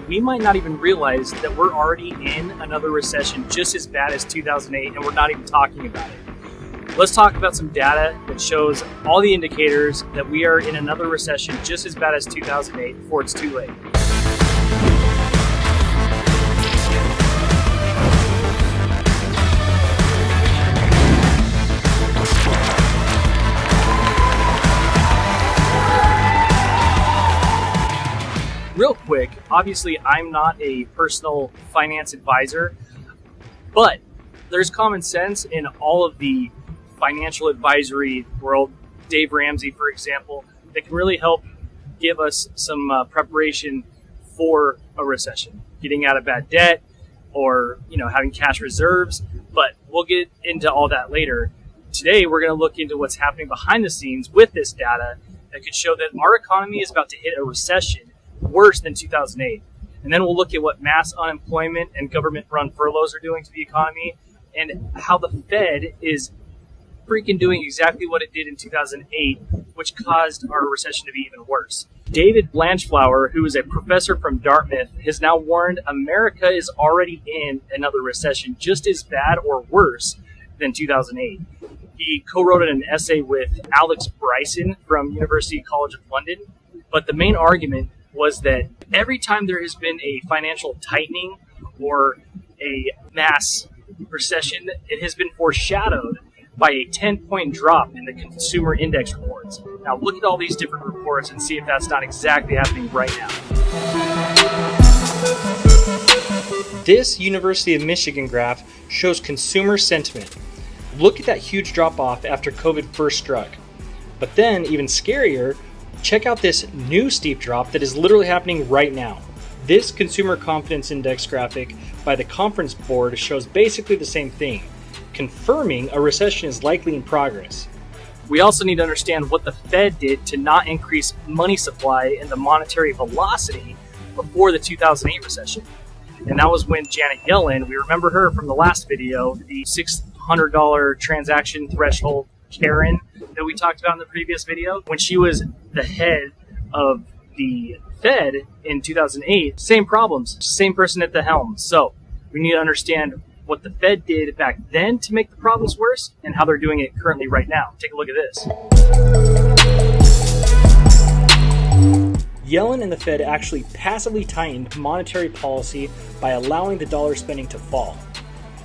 we might not even realize that we're already in another recession just as bad as 2008, and we're not even talking about it. Let's talk about some data that shows all the indicators that we are in another recession just as bad as 2008 before it's too late. Real quick, obviously I'm not a personal finance advisor, but there's common sense in all of the financial advisory world. Dave Ramsey, for example, that can really help give us some preparation for a recession, getting out of bad debt or having cash reserves, but we'll get into all that later. Today we're going to look into what's happening behind the scenes with this data that could show that our economy is about to hit a recession worse than 2008. And then we'll look at what mass unemployment and government-run furloughs are doing to the economy and how the Fed is freaking doing exactly what it did in 2008, which caused our recession to be even worse. David Blanchflower, who is a professor from Dartmouth, has now warned America is already in another recession just as bad or worse than 2008. He co-wrote an essay with Alex Bryson from University College of London, but the main argument was that every time there has been a financial tightening or a mass recession, it has been foreshadowed by a 10-point drop in the consumer index reports. Now look at all these different reports and see if that's not exactly happening right now. This University of Michigan graph shows consumer sentiment. Look at that huge drop off after COVID first struck. But then, even scarier, check out this new steep drop that is literally happening right now. This consumer confidence index graphic by the Conference Board shows basically the same thing, confirming a recession is likely in progress. We also need to understand what the Fed did to not increase money supply and the monetary velocity before the 2008 recession. And that was when Janet Yellen, we remember her from the last video, the $600 transaction threshold Karen that we talked about in the previous video, when she was the head of the Fed in 2008, same problems, same person at the helm. So we need to understand what the Fed did back then to make the problems worse and how they're doing it currently right now. Take a look at this. Yellen and the Fed actually passively tightened monetary policy by allowing the dollar spending to fall.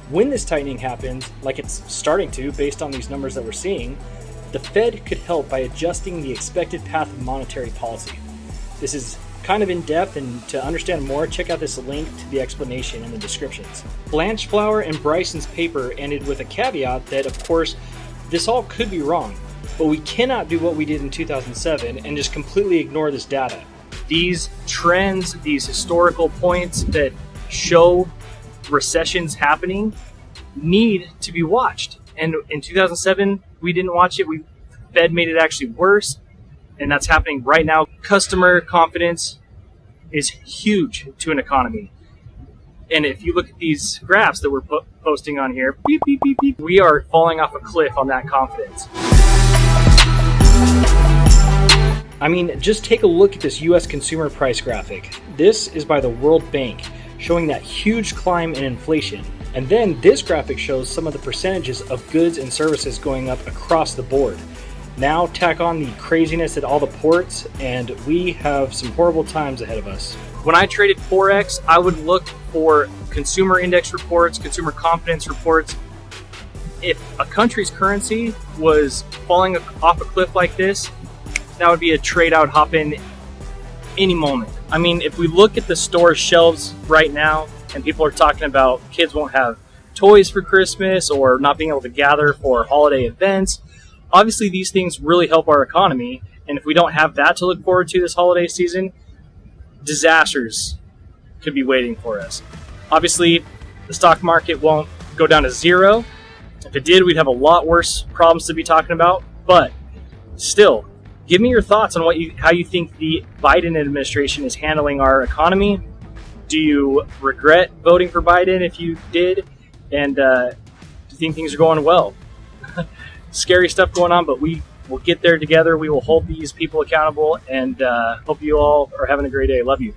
When this tightening happens, like it's starting to based on these numbers that we're seeing, the Fed could help by adjusting the expected path of monetary policy. This is kind of in depth, and to understand more, check out this link to the explanation in the descriptions. Blanchflower and Bryson's paper ended with a caveat that, of course, this all could be wrong, but we cannot do what we did in 2007 and just completely ignore this data. These trends, these historical points that show recessions happening need to be watched. And in 2007, we didn't watch it. The Fed made it actually worse, and that's happening right now. Customer confidence is huge to an economy. And if you look at these graphs that we're posting on here, beep, beep, beep, beep, we are falling off a cliff on that confidence. I mean, just take a look at this U.S. consumer price graphic. This is by the World Bank, showing that huge climb in inflation. And then this graphic shows some of the percentages of goods and services going up across the board. Now tack on the craziness at all the ports, and we have some horrible times ahead of us. When I traded Forex, I would look for consumer index reports, consumer confidence reports. If a country's currency was falling off a cliff like this, that would be a trade I would hop in any moment. I mean, if we look at the store shelves right now and people are talking about kids won't have toys for Christmas or not being able to gather for holiday events, obviously these things really help our economy. And if we don't have that to look forward to this holiday season, disasters could be waiting for us. Obviously, the stock market won't go down to zero. If it did, we'd have a lot worse problems to be talking about. But still, give me your thoughts on how you think the Biden administration is handling our economy. Do you regret voting for Biden if you did? And do you think things are going well? Scary stuff going on, but we will get there together. We will hold these people accountable, and hope you all are having a great day. Love you.